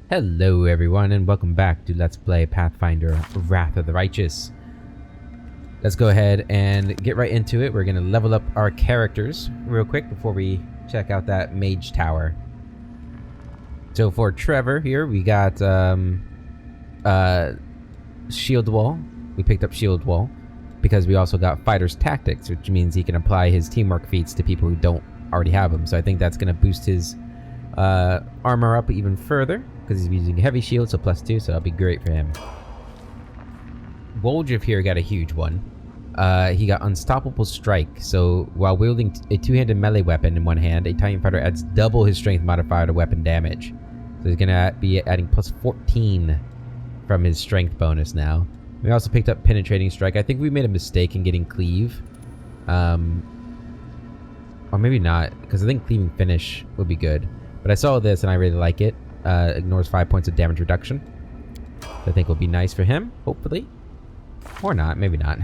Hello everyone and welcome back to Let's Play Pathfinder Wrath of the Righteous. Let's go ahead and get right into it. We're going to level up our characters real quick before we check out that mage tower. So for Trevor here, we got Shield Wall. We picked up Shield Wall because we also got Fighter's Tactics, which means he can apply his teamwork feats to people who don't already have them. So I think that's going to boost his armor up even further, because he's using heavy shield, so +2, so that'll be great for him. Woljiv here got a huge one. He got Unstoppable Strike, so while wielding a two-handed melee weapon in one hand, a Titan Fighter adds double his strength modifier to weapon damage. So he's gonna be adding +14 from his strength bonus now. We also picked up Penetrating Strike. I think we made a mistake in getting Cleave. Or maybe not, because I think Cleaving Finish would be good. But I saw this and I really like it. Ignores 5 points of damage reduction. I think will be nice for him, hopefully. Or not, maybe not.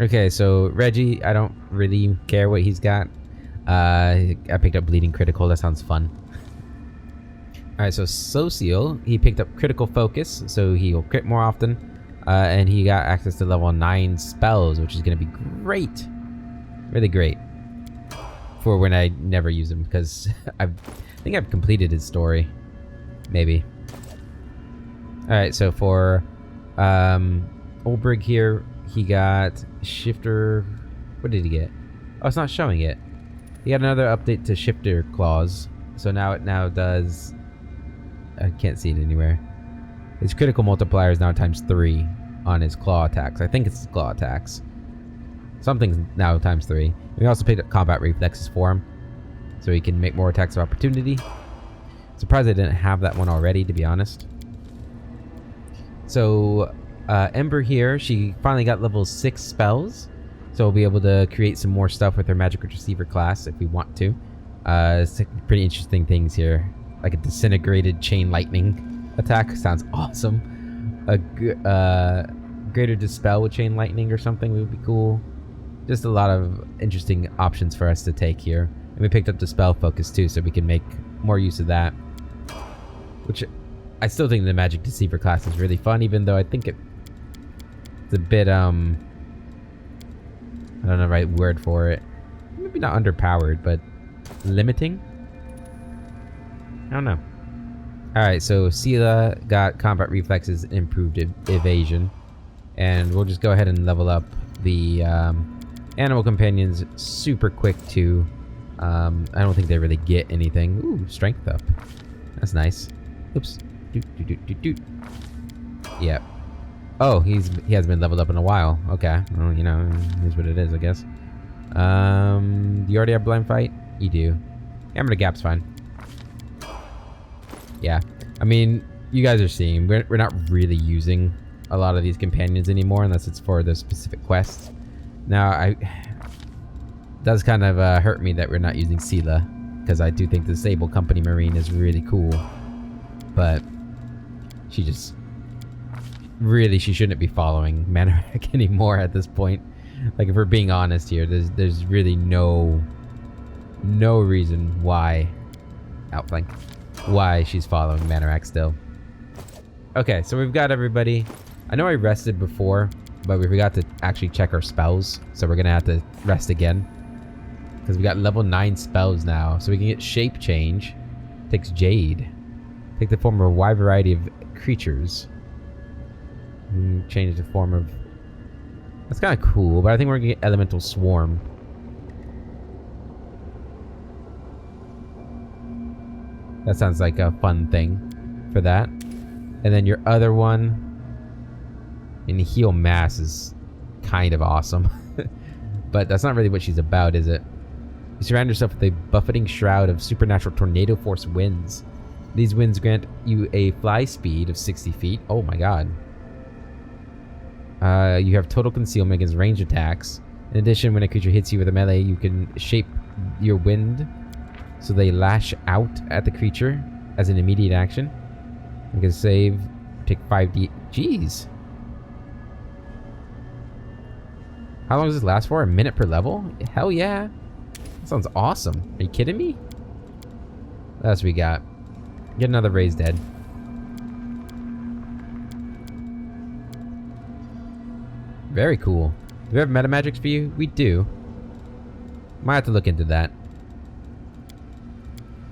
Okay, so Reggie, I don't really care what he's got. I picked up Bleeding Critical, that sounds fun. Alright, so Social, he picked up Critical Focus, so he'll crit more often. And he got access to level 9 spells, which is going to be great. Really great. For when I never use him, because I think I've completed his story. Maybe. Alright, so for Olbrig here, he got Shifter. What did he get? Oh, it's not showing it. He got another update to Shifter Claws. So now it does. I can't see it anywhere. His critical multiplier is now ×3 on his claw attacks. I think it's his claw attacks. Something's now ×3. We also picked up Combat Reflexes for him, so he can make more attacks of opportunity. Surprised I didn't have that one already, to be honest. So Ember here, she finally got level 6 spells, so we'll be able to create some more stuff with her Magic Receiver class if we want to. It's pretty interesting things here, like a Disintegrated Chain Lightning attack. Sounds awesome. A Greater Dispel with Chain Lightning or something would be cool. Just a lot of interesting options for us to take here. And we picked up the Spell Focus too, so we can make more use of that. Which, I still think the Magic Deceiver class is really fun, even though I think it's a bit, I don't know the right word for it. Maybe not underpowered, but limiting? I don't know. Alright, so Sela got Combat Reflexes and improved evasion. And we'll just go ahead and level up the Animal Companions super quick too. I don't think they really get anything. Ooh, strength up. That's nice. Oops. Yep. Oh, he hasn't been leveled up in a while. Okay. Well, you know, here's what it is, I guess. Do you already have Blind Fight? You do. Hammer to Gap's fine. Yeah. I mean, you guys are seeing, we're not really using a lot of these companions anymore unless it's for the specific quests. Now, it does kind of hurt me that we're not using Sela, because I do think the Sable Company Marine is really cool. But she just really, she shouldn't be following Manorak anymore at this point. Like, if we're being honest here, there's really no reason why Outflank, why she's following Manorak still. Okay, so we've got everybody. I know I rested before, but we forgot to actually check our spells, so we're gonna have to rest again. Because we got level 9 spells now, so we can get Shape Change. Takes Jade. Take the form of a wide variety of creatures. Change the form of... That's kind of cool, but I think we're gonna get Elemental Swarm. That sounds like a fun thing for that. And then your other one... And Heal Mass is kind of awesome. But that's not really what she's about, is it? You surround yourself with a buffeting shroud of supernatural tornado force winds. These winds grant you a fly speed of 60 feet. Oh my god. You have total concealment against range attacks. In addition, when a creature hits you with a melee, you can shape your wind so they lash out at the creature as an immediate action. You can save, take 5d. Jeez. How long does this last for? A minute per level? Hell yeah. That sounds awesome. Are you kidding me? What else we got? Get another Raised Dead. Very cool. Do we have meta magics for you? We do. Might have to look into that.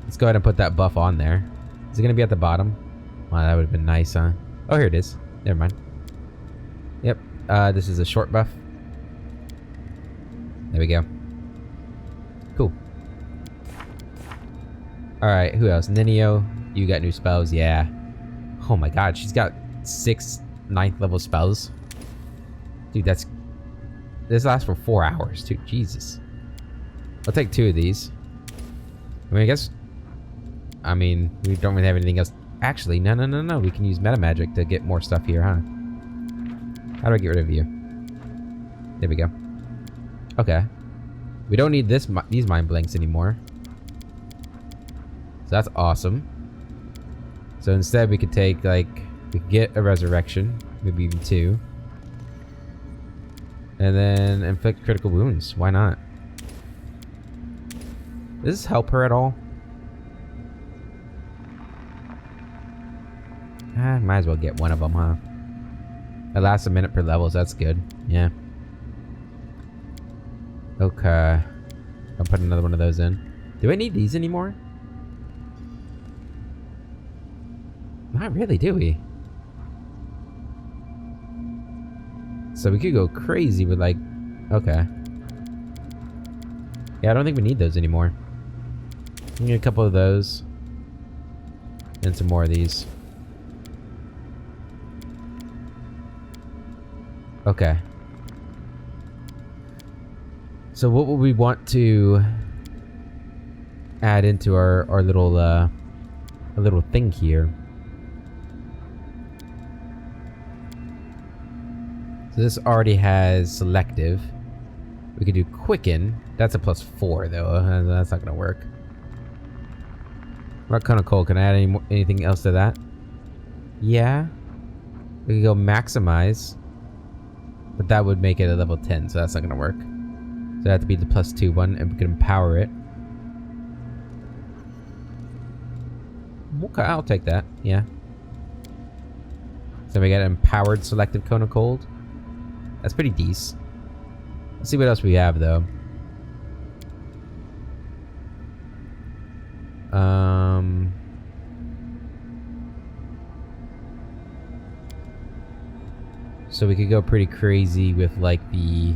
Let's go ahead and put that buff on there. Is it going to be at the bottom? Wow, that would have been nice, huh? Oh, here it is. Never mind. Yep. This is a short buff. There we go. Cool. Alright, who else? Ninio, you got new spells, yeah. Oh my god, she's got 6 9th level spells. Dude, that's... This lasts for 4 hours, too. Jesus. I'll take 2 of these. I mean, I guess... I mean, we don't really have anything else. Actually, no. We can use meta magic to get more stuff here, huh? How do I get rid of you? There we go. Okay. We don't need these mind blanks anymore. So that's awesome. So instead we could take, like... We could get a resurrection. Maybe even 2. And then inflict critical wounds. Why not? Does this help her at all? Might as well get one of them, huh? It lasts a minute per level, so that's good. Yeah. Okay. I'll put another one of those in. Do I need these anymore? Not really, do we? So we could go crazy with, like... Okay. Yeah, I don't think we need those anymore. We need a couple of those. And some more of these. Okay. So what would we want to add into our little thing here? So this already has selective. We could do quicken. That's a +4 though. That's not gonna work. What kind of cold? Can I add anything else to that? Yeah. We could go maximize. But that would make it a level 10, so that's not gonna work. So that have to be the +2 one, and we can empower it. Okay, I'll take that. Yeah. So we got empowered selective cone of cold. That's pretty decent. Let's see what else we have though. So we could go pretty crazy with like the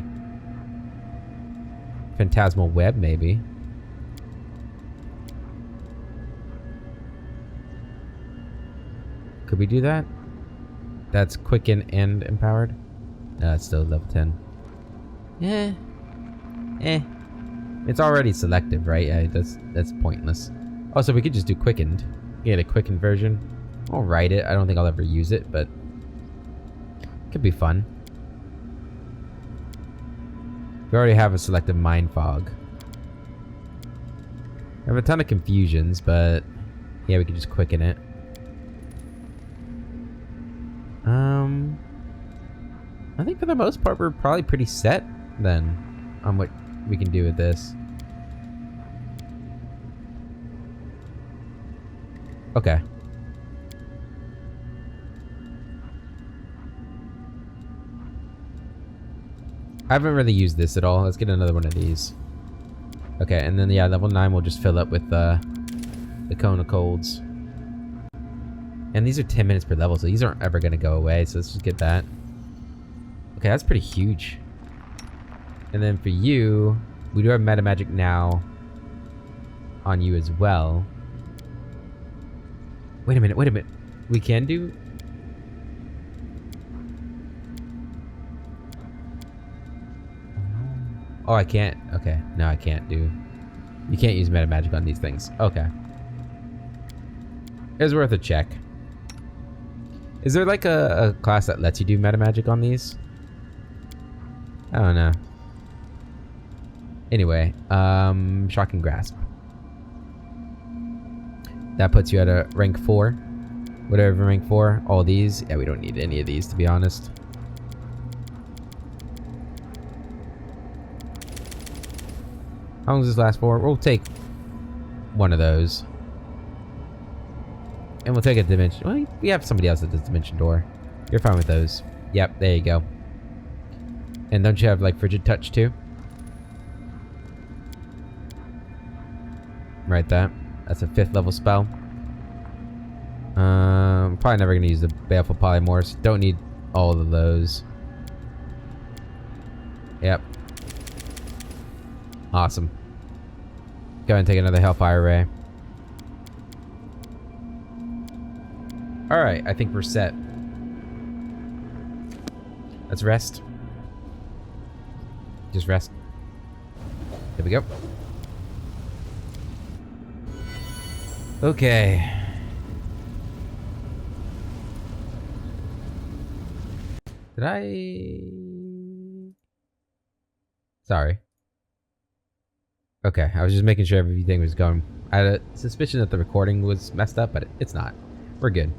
phantasmal web, maybe. Could we do that? That's quicken and empowered? No, it's still level 10. It's already selective, right? Yeah, that's pointless. Oh, so we could just do quickened. Get a quickened version. I'll write it. I don't think I'll ever use it, but could be fun. We already have a selective mind fog. I have a ton of confusions, but yeah, we could just quicken it. I think for the most part we're probably pretty set then on what we can do with this. Okay. I haven't really used this at all. Let's get another one of these. Okay, and then yeah, level 9 will just fill up with the cone of colds. And these are 10 minutes per level, so these aren't ever gonna go away, so let's just get that. Okay, that's pretty huge. And then for you, we do have meta magic now on you as well. Wait a minute. We can do... Oh, I can't. Okay, no, I can't do... You can't use meta magic on these things. Okay. It's worth a check. Is there like a class that lets you do meta magic on these? I don't know. Anyway, Shocking Grasp. That puts you at a rank 4. Whatever rank 4. All these. Yeah, we don't need any of these, to be honest. How long does this last for? We'll take one of those. And we'll take a dimension. Well, we have somebody else that does dimension door. You're fine with those. Yep, there you go. And don't you have like frigid touch too? Right, that's a 5th level spell. Probably never gonna use the Baleful Polymorphs. Don't need all of those. Yep. Awesome. Go ahead and take another Hellfire Ray. Alright, I think we're set. Let's rest. Just rest. There we go. Okay. Did I... Sorry. Okay, I was just making sure everything was going... I had a suspicion that the recording was messed up, but it's not. We're good.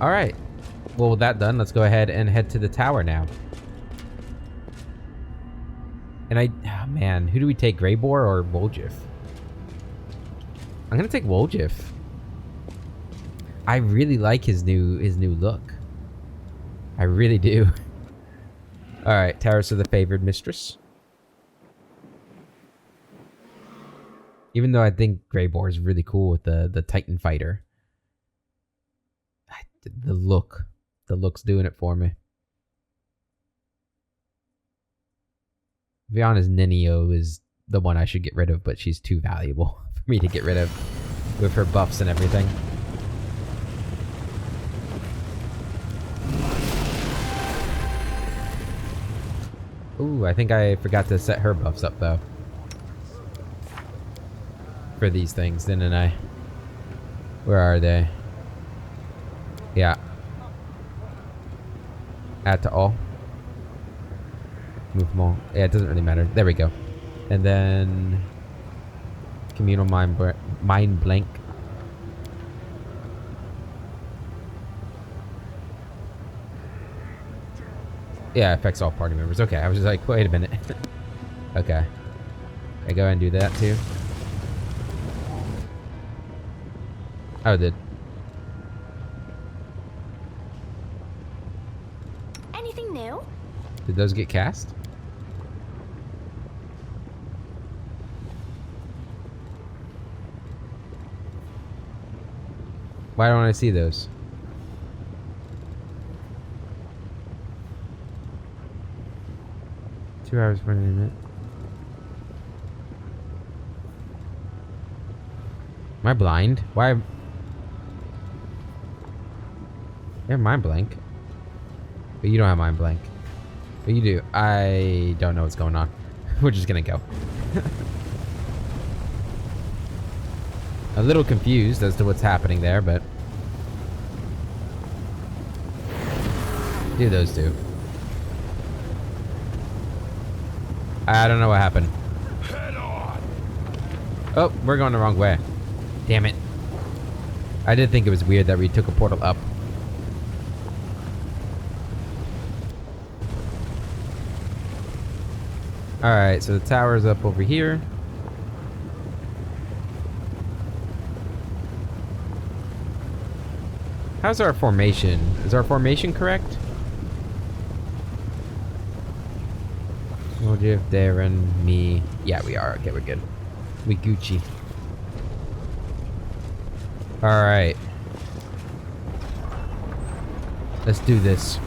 Alright. Well, with that done, let's go ahead and head to the tower now. And oh man, who do we take, Greybor or Woljif? I'm gonna take Woljif. I really like his new look. I really do. Alright, Towers of the Favored Mistress. Even though I think Greybor is really cool with the Titan Fighter. The look's doing it for me. To be honest, Ninio is the one I should get rid of, but she's too valuable for me to get rid of with her buffs and everything. Ooh, I think I forgot to set her buffs up though. For these things, didn't I? Where are they? Yeah. Add to all. Move them all. Yeah, it doesn't really matter. There we go. And then... Communal Mind Blank. Yeah, affects all party members. Okay, I was just like, wait a minute. Okay. I go ahead and do that too. Oh, it did. Anything new? Did those get cast? Why don't I see those? Two hours per minute. Am I blind? Why? Yeah, mind blank. But you don't have mind blank. But you do. I don't know what's going on. We're just gonna go. A little confused as to what's happening there, but... Do those two. I don't know what happened. Head on. Oh, we're going the wrong way. Damn it. I did think it was weird that we took a portal up. Alright, so the tower's up over here. How's our formation? Is our formation correct? Woljif, Darren, me. Yeah, we are. Okay, we're good. We Gucci. Alright. Let's do this.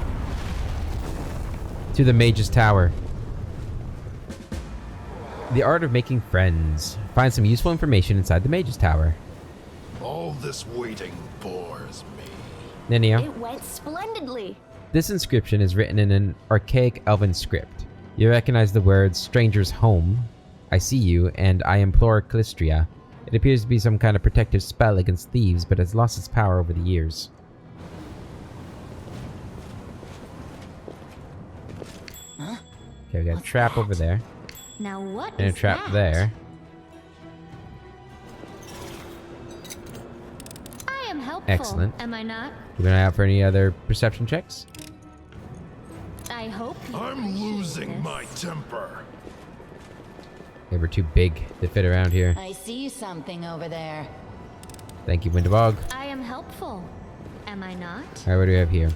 To the Mage's Tower. The art of making friends. Find some useful information inside the Mage's Tower. All this waiting bores me. Ninio. It went splendidly. This inscription is written in an archaic elven script. You recognize the words, stranger's home, I see you, and I implore Calistria. It appears to be some kind of protective spell against thieves, but has lost its power over the years. Huh? Okay, we got a trap over there. Now what And a is trap that? there. I am helpful. Excellent. Am I not? Keep an eye out for any other perception checks. I hope you I'm appreciate losing this. my temper. Okay, we're too big to fit around here. I see something over there. Thank you, Windabog. I am helpful. Am I not? Alright, what do we have here?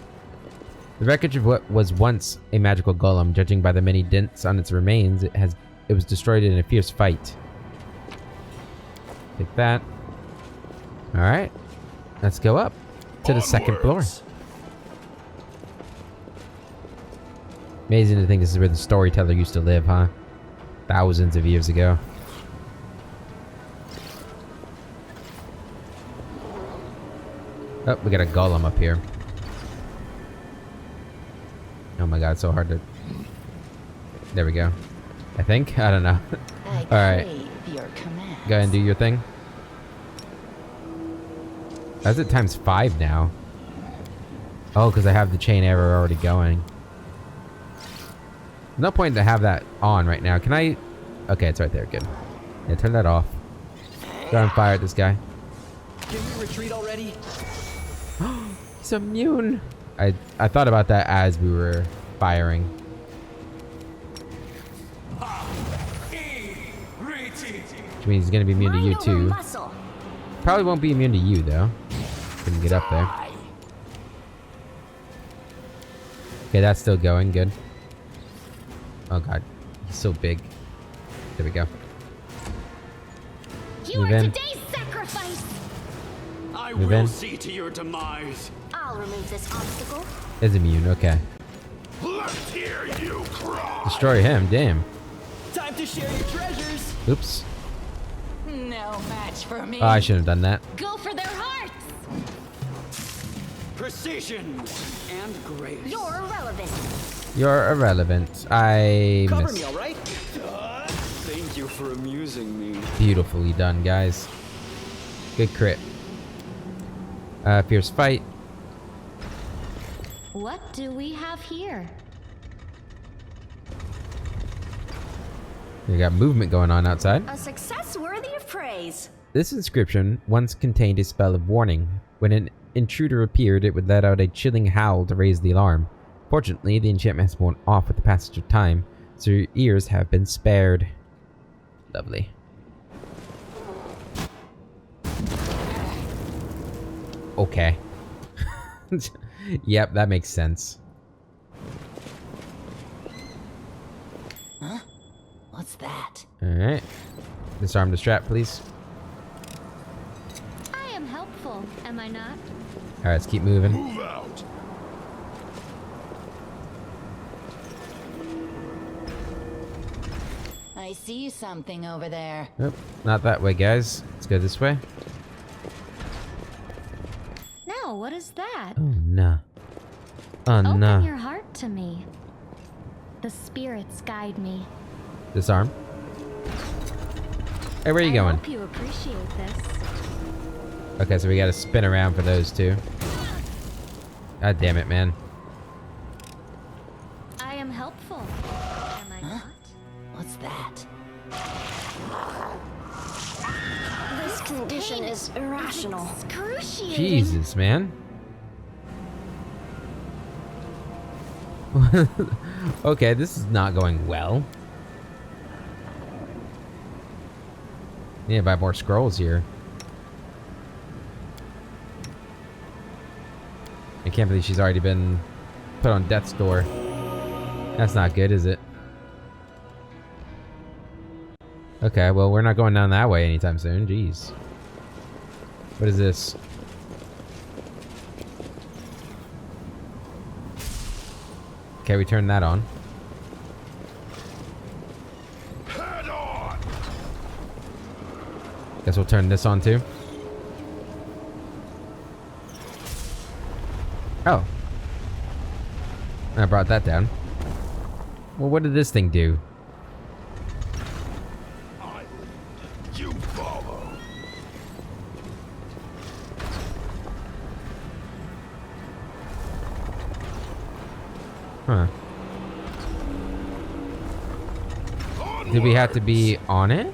The wreckage of what was once a magical golem, judging by the many dents on its remains, it was destroyed in a fierce fight. Take that. Alright. Let's go up to the second floor. Onwards. Amazing to think this is where the storyteller used to live, huh? Thousands of years ago. Oh, we got a golem up here. Oh my god, it's so hard to... There we go. I think? I don't know. I Alright. crave your command. Go ahead and do your thing. That's at times 5 now. Oh, because I have the chain arrow already going. No point to have that on right now. Can I... Okay, it's right there. Good. Yeah, turn that off. Go and fire at this guy. Can we retreat already? He's immune. I thought about that as we were firing. Which means he's going to be immune to you Mind over too. muscle. Probably won't be immune to you though. Couldn't get up there. Okay, that's still going. Good. Oh god. He's so big. There we go. You Move are in. today's sacrifice. I Move will in. see to your demise. I'll remove this obstacle. Is immune. Okay. Let's hear you cry. Destroy him. Damn. Time to share your treasures. Oops. No match for me. Oh, I shouldn't have done that. Go for their hearts. Precision and grace. You're irrelevant. You're irrelevant. I Cover missed. me, all right? Thank you for amusing me. Beautifully done, guys. Good crit. Fierce fight. What do we have here? We got movement going on outside. A success worthy of praise. This inscription once contained a spell of warning. When an intruder appeared, it would let out a chilling howl to raise the alarm. Fortunately, the enchantment has worn off with the passage of time, so your ears have been spared. Lovely. Okay. Yep, that makes sense. What's that? Alright. Disarm the strap, please. I am helpful, am I not? Alright, let's keep moving. Move out. I see something over there. Nope, not that way, guys. Let's go this way. Now, what is that? Oh, no. Oh, Open no. your heart to me. The spirits guide me. Disarm. Hey, where are you I going? hope you appreciate this. Okay, so we gotta spin around for those two. God damn it, man. I am helpful, am I not? What's that? This condition is irrational. Excruciating. Jesus, man. Okay, this is not going well. Need to buy more scrolls here. I can't believe she's already been put on death's door. That's not good, is it? Okay, well, we're not going down that way anytime soon. Jeez. What is this? Okay, we turned that on. Head on. Guess we'll turn this on too. Oh. I brought that down. Well, what did this thing do? Island. You follow. Huh. Did we have to be on it?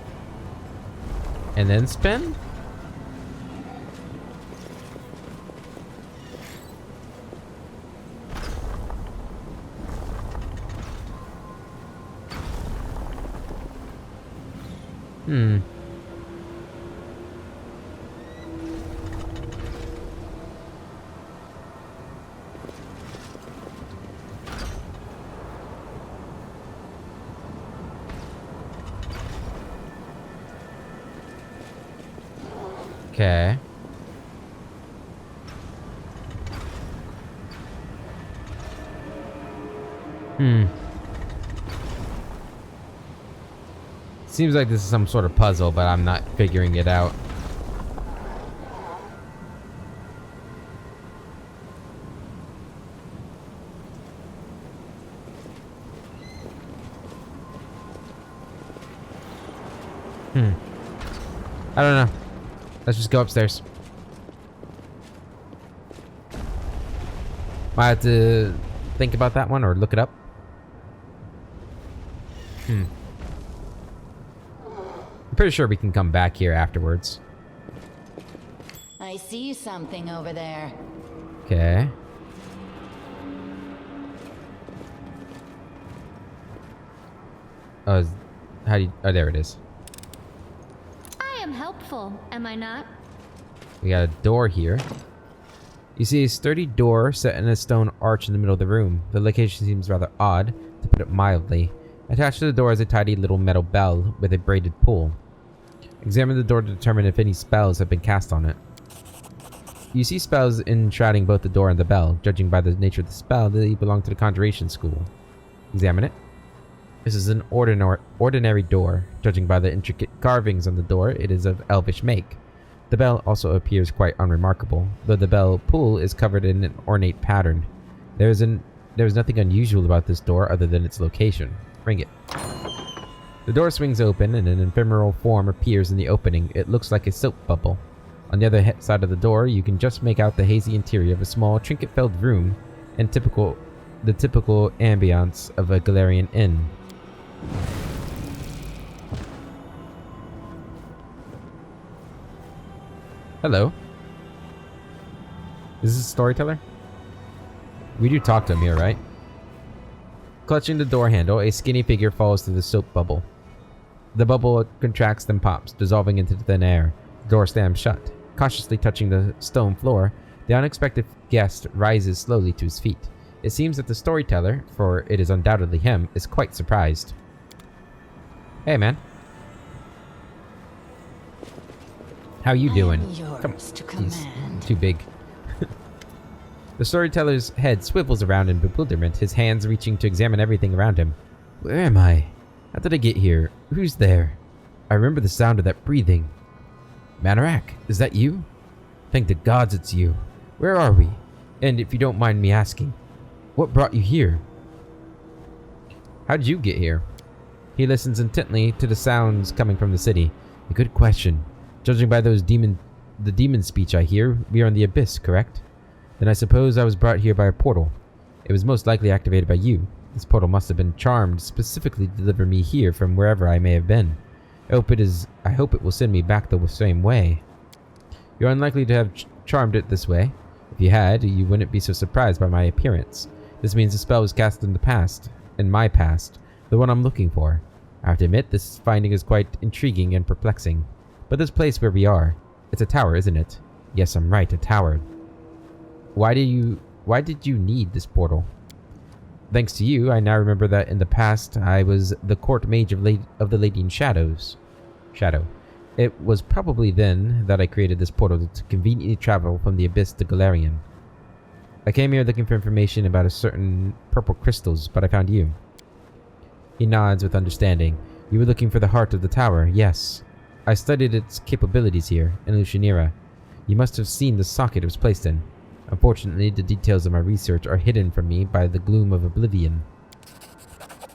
And then spin? Hmm. Okay. Seems like this is some sort of puzzle, but I'm not figuring it out. I don't know. Let's just go upstairs. Might have to think about that one or look it up. I'm pretty sure we can come back here afterwards. I see something over there. Okay. Oh, how do you... Oh, there it is. I am helpful, am I not? We got a door here. You see a sturdy door set in a stone arch in the middle of the room. The location seems rather odd, to put it mildly. Attached to the door is a tiny little metal bell with a braided pull. Examine the door to determine if any spells have been cast on it. You see spells enshrouding both the door and the bell. Judging by the nature of the spell, they belong to the Conjuration School. Examine it. This is an ordinary door. Judging by the intricate carvings on the door, it is of elvish make. The bell also appears quite unremarkable, though the bell pull is covered in an ornate pattern. There is nothing unusual about this door other than its location. Ring it. The door swings open and an ephemeral form appears in the opening. It looks like a soap bubble. On the other side of the door, you can just make out the hazy interior of a small, trinket-filled room and the typical ambiance of a Galarian inn. Hello. Is this a storyteller? We do talk to him here, right? Clutching the door handle, a skinny figure falls through the soap bubble. The bubble contracts then pops, dissolving into thin air. The door slams shut. Cautiously touching the stone floor, the unexpected guest rises slowly to his feet. It seems that the storyteller, for it is undoubtedly him, is quite surprised. Hey, man. How you doing? Come to command. He's too big. The storyteller's head swivels around in bewilderment, his hands reaching to examine everything around him. Where am I? How did I get here? Who's there? I remember the sound of that breathing. Manorak, is that you? Thank the gods it's you. Where are we? And if you don't mind me asking, what brought you here? How did you get here? He listens intently to the sounds coming from the city. A good question. Judging by the demon speech I hear, we are in the abyss, correct? Then I suppose I was brought here by a portal. It was most likely activated by you. This portal must have been charmed specifically to deliver me here from wherever I may have been. I hope it will send me back the same way. You're unlikely to have charmed it this way. If you had, you wouldn't be so surprised by my appearance. This means the spell was cast in the past. In my past. The one I'm looking for. I have to admit, this finding is quite intriguing and perplexing. But this place where we are, it's a tower, isn't it? Yes, I'm right, a tower. Why did you need this portal? Thanks to you, I now remember that in the past I was the court mage of the Lady in Shadow. It was probably then that I created this portal to conveniently travel from the abyss to Galarian. I came here looking for information about a certain purple crystals, but I found you. He nods with understanding. You were looking for the heart of the tower, yes. I studied its capabilities here, in Lucianira. You must have seen the socket it was placed in. Unfortunately, the details of my research are hidden from me by the gloom of oblivion.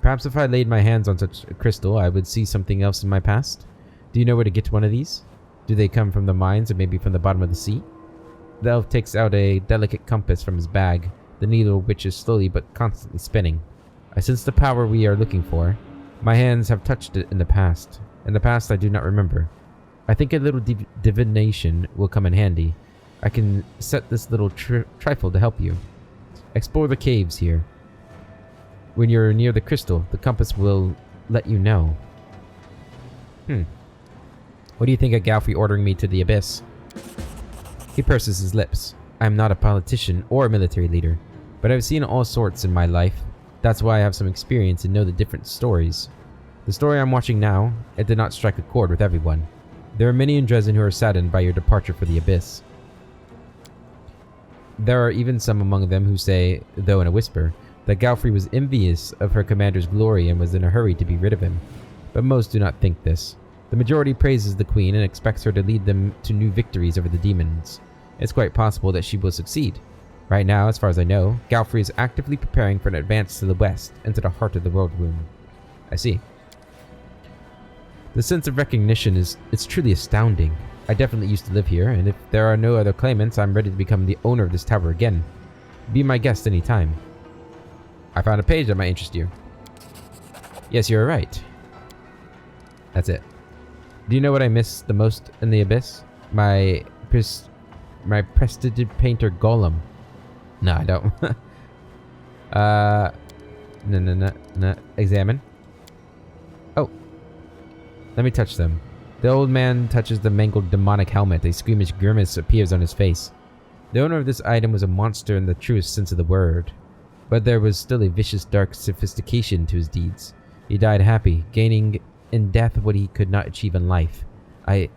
Perhaps if I laid my hands on such a crystal, I would see something else in my past. Do you know where to get one of these? Do they come from the mines or maybe from the bottom of the sea? The elf takes out a delicate compass from his bag, the needle which is slowly but constantly spinning. I sense the power we are looking for. My hands have touched it in the past. In the past I do not remember. I think a little divination will come in handy. I can set this little trifle to help you. Explore the caves here. When you're near the crystal, the compass will let you know. What do you think of Galfrey ordering me to the abyss? He purses his lips. I am not a politician or a military leader, but I've seen all sorts in my life. That's why I have some experience and know the different stories. The story I'm watching now, it did not strike a chord with everyone. There are many in Dresden who are saddened by your departure for the Abyss. There are even some among them who say, though in a whisper, that Galfrey was envious of her commander's glory and was in a hurry to be rid of him. But most do not think this. The majority praises the Queen and expects her to lead them to new victories over the demons. It's quite possible that she will succeed. Right now, as far as I know, Galfrey is actively preparing for an advance to the west and to the heart of the world womb. I see. The sense of recognition it's truly astounding. I definitely used to live here, and if there are no other claimants, I'm ready to become the owner of this tower again. Be my guest any time. I found a page that might interest you. Yes, you're right. That's it. Do you know what I miss the most in the Abyss? My prestigious painter Golem. No, I don't. No. Examine. Oh. Let me touch them. The old man touches the mangled demonic helmet. A squeamish grimace appears on his face. The owner of this item was a monster in the truest sense of the word. But there was still a vicious, dark sophistication to his deeds. He died happy, gaining in death what he could not achieve in life. I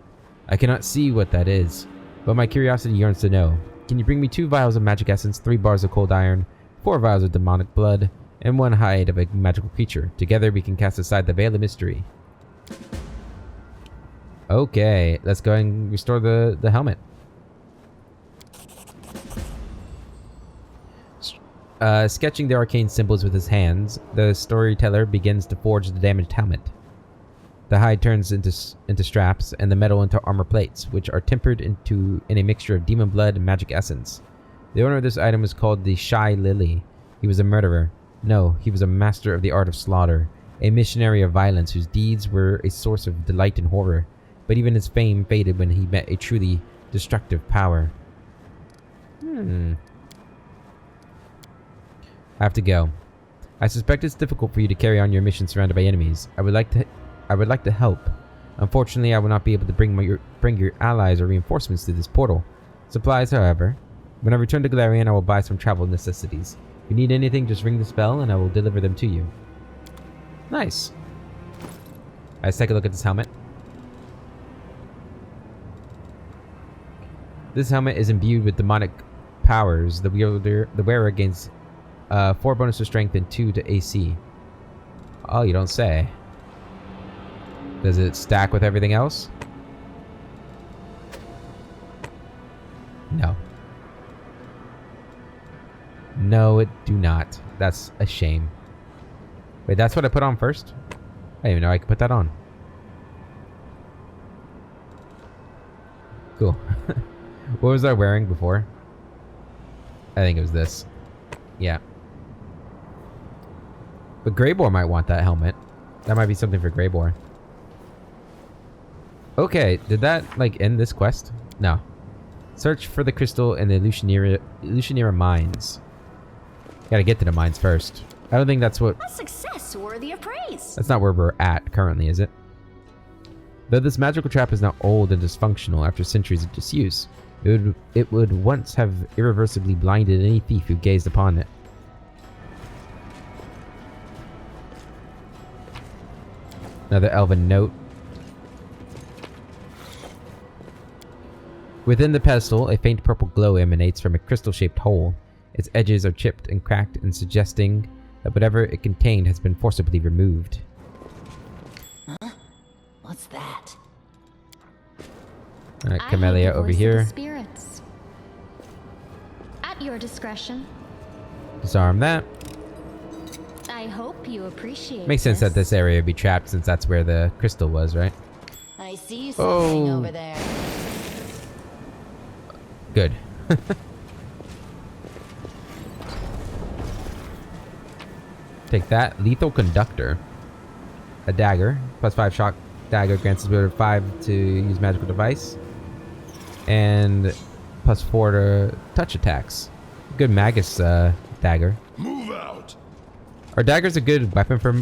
cannot see what that is, but my curiosity yearns to know. Can you bring me 2 vials of magic essence, 3 bars of cold iron, 4 vials of demonic blood, and 1 hide of a magical creature? Together we can cast aside the veil of mystery. Okay, let's go and restore the helmet. Sketching the arcane symbols with his hands, the storyteller begins to forge the damaged helmet. The hide turns into straps, and the metal into armor plates, which are tempered in a mixture of demon blood and magic essence. The owner of this item was called the Shy Lily. He was a murderer. No, he was a master of the art of slaughter, a missionary of violence whose deeds were a source of delight and horror. But even his fame faded when he met a truly destructive power. I have to go. I suspect it's difficult for you to carry on your mission surrounded by enemies. I would like to help. Unfortunately, I will not be able to bring your allies or reinforcements through this portal. Supplies, however. When I return to Galarian, I will buy some travel necessities. If you need anything, just ring this bell and I will deliver them to you. Nice. Let's take a look at this helmet. This helmet is imbued with demonic powers. The wearer gains 4 bonus to strength and 2 to AC. Oh, you don't say. Does it stack with everything else? No. No, it do not. That's a shame. Wait, that's what I put on first? I didn't even know I could put that on. Cool. What was I wearing before? I think it was this. Yeah. But Greybor might want that helmet. That might be something for Greybor. Okay, did that, like, end this quest? No. Search for the crystal in the Lucianira mines. Gotta get to the mines first. I don't think that's what... A success worthy of praise. That's not where we're at currently, is it? Though this magical trap is now old and dysfunctional after centuries of disuse, it would once have irreversibly blinded any thief who gazed upon it. Another elven note. Within the pedestal, a faint purple glow emanates from a crystal-shaped hole. Its edges are chipped and cracked and suggesting that whatever it contained has been forcibly removed. Huh? What's that? Alright, Camellia over here. Spirits. At your discretion. Disarm that. I hope you appreciate Makes sense that this area would be trapped since that's where the crystal was, right? I see something Oh. over there. Good. Take that. Lethal Conductor. A dagger. +5 shock dagger grants the wielder 5 to use magical device. And +4 to touch attacks. Good Magus dagger. Move out! Are daggers a good weapon for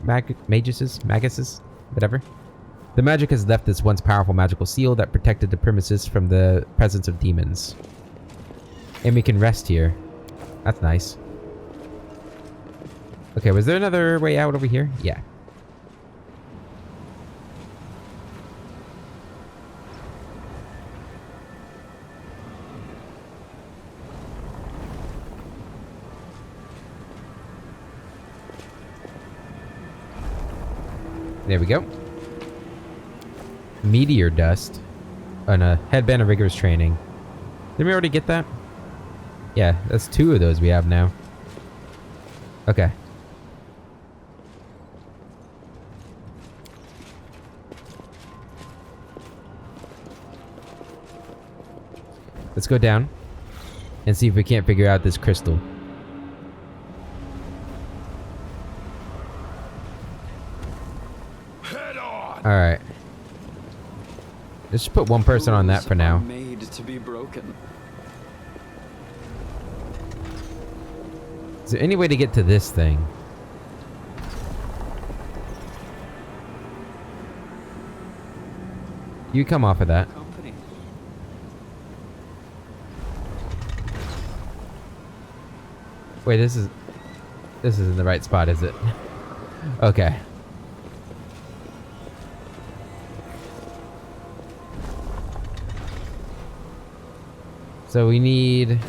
maguses? Whatever. The magic has left this once powerful magical seal that protected the premises from the presence of demons. And we can rest here. That's nice. Okay, was there another way out over here? Yeah. There we go. Meteor dust. And a headband of rigorous training. Did we already get that? Yeah, that's 2 of those we have now. Okay. Let's go down and see if we can't figure out this crystal. Head on! Alright. Let's just put one person on that for now. Made to be broken. Is there any way to get to this thing? You come off of that. Company. Wait, this isn't the right spot, is it? Okay. So we need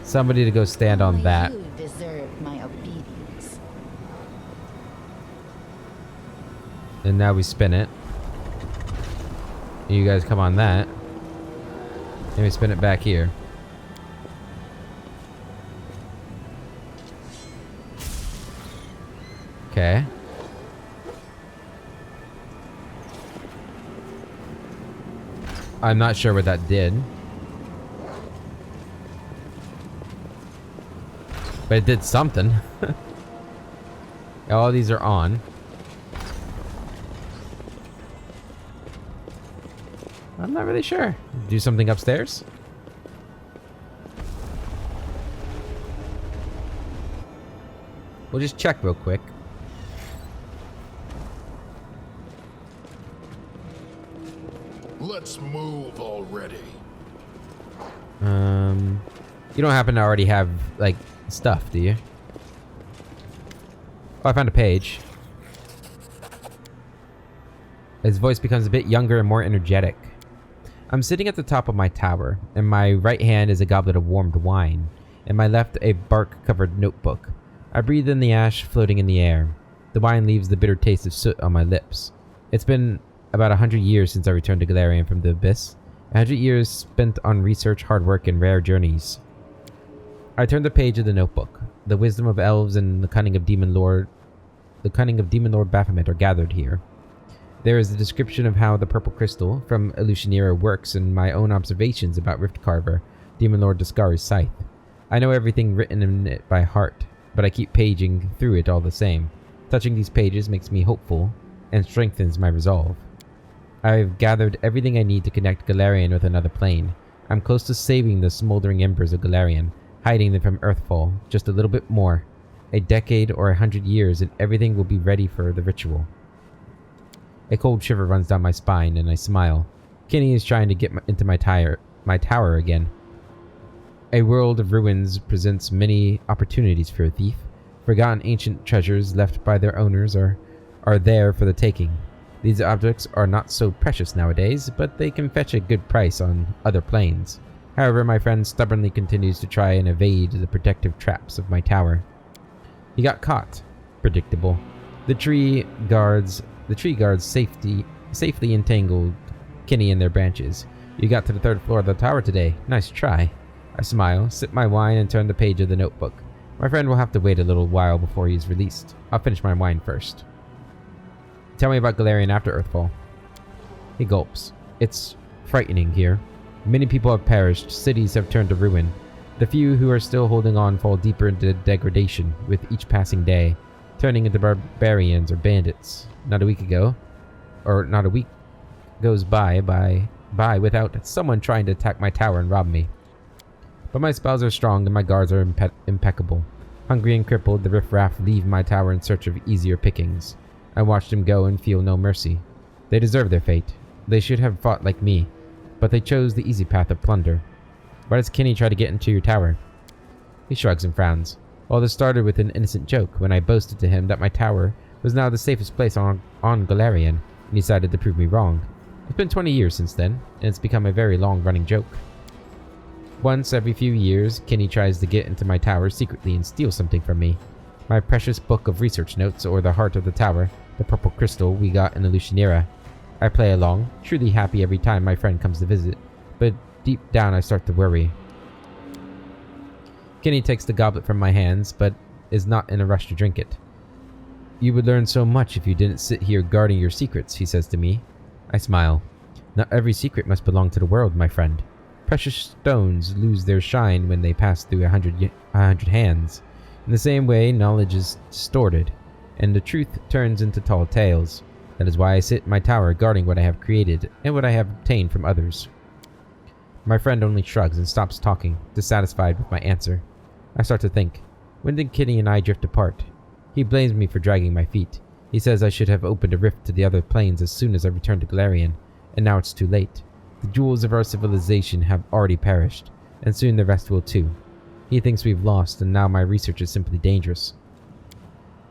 somebody to go stand on Only that. You deserve my obedience. And now we spin it. You guys come on that. And we spin it back here. Okay. I'm not sure what that did. But it did something. All these are on. I'm not really sure. Do something upstairs? We'll just check real quick. Let's move already. You don't happen to already have, like, stuff, do you? Oh, I found a page. His voice becomes a bit younger and more energetic. I'm sitting at the top of my tower, and my right hand is a goblet of warmed wine, and my left a bark-covered notebook. I breathe in the ash floating in the air. The wine leaves the bitter taste of soot on my lips. It's been about 100 years since I returned to Golarion from the Abyss. 100 years spent on research, hard work, and rare journeys. I turn the page of the notebook. The wisdom of elves and the cunning of Demon Lord Baphomet are gathered here. There is a description of how the purple crystal from Illusionera works and my own observations about Riftcarver, Demon Lord Dascari's scythe. I know everything written in it by heart, but I keep paging through it all the same. Touching these pages makes me hopeful and strengthens my resolve. I've gathered everything I need to connect Golarion with another plane. I'm close to saving the smoldering embers of Golarion, hiding them from Earthfall, just a little bit more. A decade or 100 years and everything will be ready for the ritual. A cold shiver runs down my spine and I smile. Kenny is trying to get into my tower again. A world of ruins presents many opportunities for a thief. Forgotten ancient treasures left by their owners are there for the taking. These objects are not so precious nowadays, but they can fetch a good price on other planes. However, my friend stubbornly continues to try and evade the protective traps of my tower. He got caught. Predictable. The tree guards safely entangled Kenny in their branches. You got to the 3rd floor of the tower today. Nice try. I smile, sip my wine, and turn the page of the notebook. My friend will have to wait a little while before he's released. I'll finish my wine first. Tell me about Golarion after Earthfall. He gulps. It's frightening here. Many people have perished, cities have turned to ruin. The few who are still holding on fall deeper into degradation with each passing day, turning into barbarians or bandits. Not a week goes by without someone trying to attack my tower and rob me. But my spells are strong and my guards are impeccable. Hungry and crippled, the riffraff leave my tower in search of easier pickings. I watch them go and feel no mercy. They deserve their fate. They should have fought like me, but they chose the easy path of plunder. Why does Kenny try to get into your tower? He shrugs and frowns. All this started with an innocent joke when I boasted to him that my tower was now the safest place on Golarion, and he decided to prove me wrong. It's been 20 years since then, and it's become a very long-running joke. Once every few years, Kenny tries to get into my tower secretly and steal something from me. My precious book of research notes, or the heart of the tower, the purple crystal we got in the Lucianera. I play along, truly happy every time my friend comes to visit, but deep down I start to worry. Kenny takes the goblet from my hands, but is not in a rush to drink it. You would learn so much if you didn't sit here guarding your secrets, he says to me. I smile. Not every secret must belong to the world, my friend. Precious stones lose their shine when they pass through a hundred hands. In the same way, knowledge is distorted, and the truth turns into tall tales. That is why I sit in my tower guarding what I have created and what I have obtained from others. My friend only shrugs and stops talking, dissatisfied with my answer. I start to think, when did Kitty and I drift apart? He blames me for dragging my feet. He says I should have opened a rift to the other planes as soon as I returned to Galarian, and now it's too late. The jewels of our civilization have already perished, and soon the rest will too. He thinks we've lost, and now my research is simply dangerous.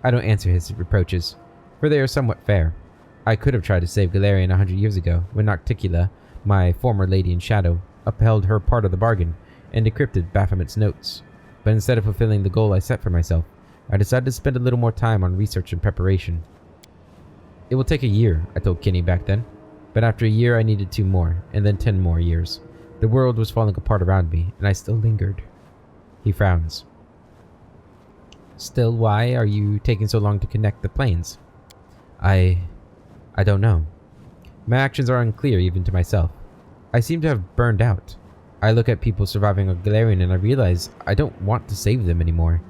I don't answer his reproaches, for they are somewhat fair. I could have tried to save Galarian 100 years ago, when Nocticula, my former lady in shadow, upheld her part of the bargain, and decrypted Baphomet's notes. But instead of fulfilling the goal I set for myself, I decided to spend a little more time on research and preparation. It will take a year, I told Kenny back then. But after a year I needed 2 more, and then 10 more years. The world was falling apart around me, and I still lingered. He frowns. Still, why are you taking so long to connect the planes? I don't know. My actions are unclear even to myself. I seem to have burned out. I look at people surviving on Galarian and I realize I don't want to save them anymore.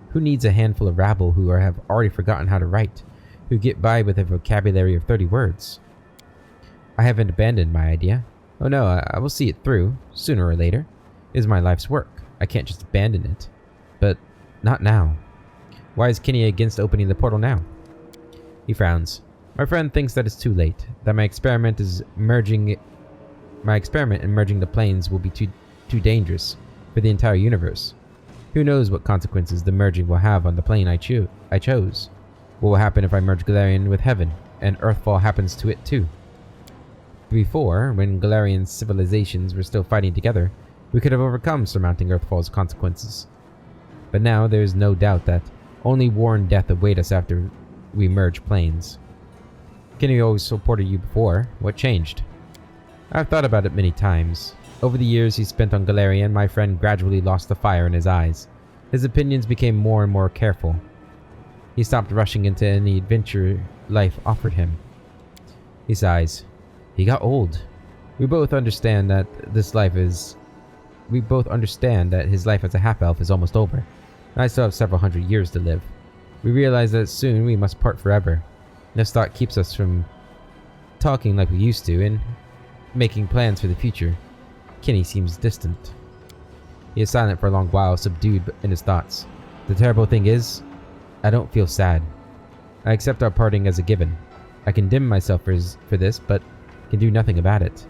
Who needs a handful of rabble who have already forgotten how to write, who get by with a vocabulary of 30 words? I haven't abandoned my idea. Oh no, I will see it through, sooner or later. It is my life's work. I can't just abandon it. But not now. Why is Kenny against opening the portal now? He frowns. My friend thinks that it's too late, that my experiment in merging the planes will be too dangerous for the entire universe. Who knows what consequences the merging will have on the plane I chose? What will happen if I merge Galarian with Heaven, and Earthfall happens to it too? Before, when Galarian civilizations were still fighting together, we could have overcome surmounting Earthfall's consequences. But now there is no doubt that only war and death await us after we merge planes. Kenny always supported you before. What changed? I've thought about it many times. Over the years he spent on Galarian, my friend gradually lost the fire in his eyes. His opinions became more and more careful. He stopped rushing into any adventure life offered him. He sighs. He got old. We both understand that his life as a half-elf is almost over, and I still have several hundred years to live. We realize that soon we must part forever. This thought keeps us from talking like we used to and making plans for the future. Kenny seems distant. He is silent for a long while, subdued in his thoughts. The terrible thing is, I don't feel sad. I accept our parting as a given. I condemn myself for this, but can do nothing about it.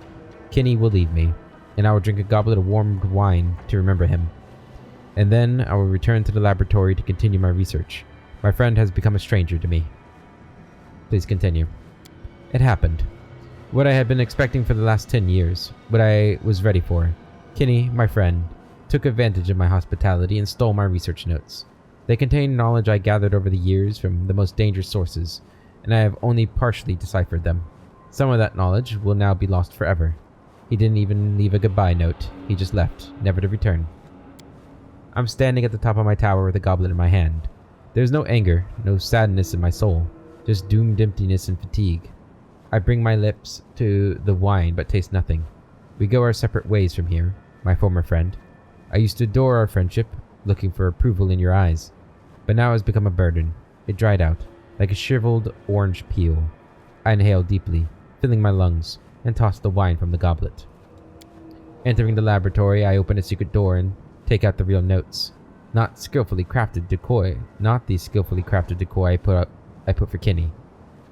Kenny will leave me, and I will drink a goblet of warmed wine to remember him. And then I will return to the laboratory to continue my research. My friend has become a stranger to me. Please continue. It happened. What I had been expecting for the last 10 years. What I was ready for. Kenny, my friend, took advantage of my hospitality and stole my research notes. They contained knowledge I gathered over the years from the most dangerous sources, and I have only partially deciphered them. Some of that knowledge will now be lost forever. He didn't even leave a goodbye note. He just left, never to return. I'm standing at the top of my tower with a goblet in my hand. There's no anger, no sadness in my soul. Just doomed emptiness and fatigue. I bring my lips to the wine but taste nothing. We go our separate ways from here, my former friend. I used to adore our friendship, looking for approval in your eyes. But now it has become a burden. It dried out, like a shriveled orange peel. I inhale deeply, filling my lungs, and toss the wine from the goblet. Entering the laboratory, I open a secret door and take out the real notes. Not the skillfully crafted decoy I put for Kenny.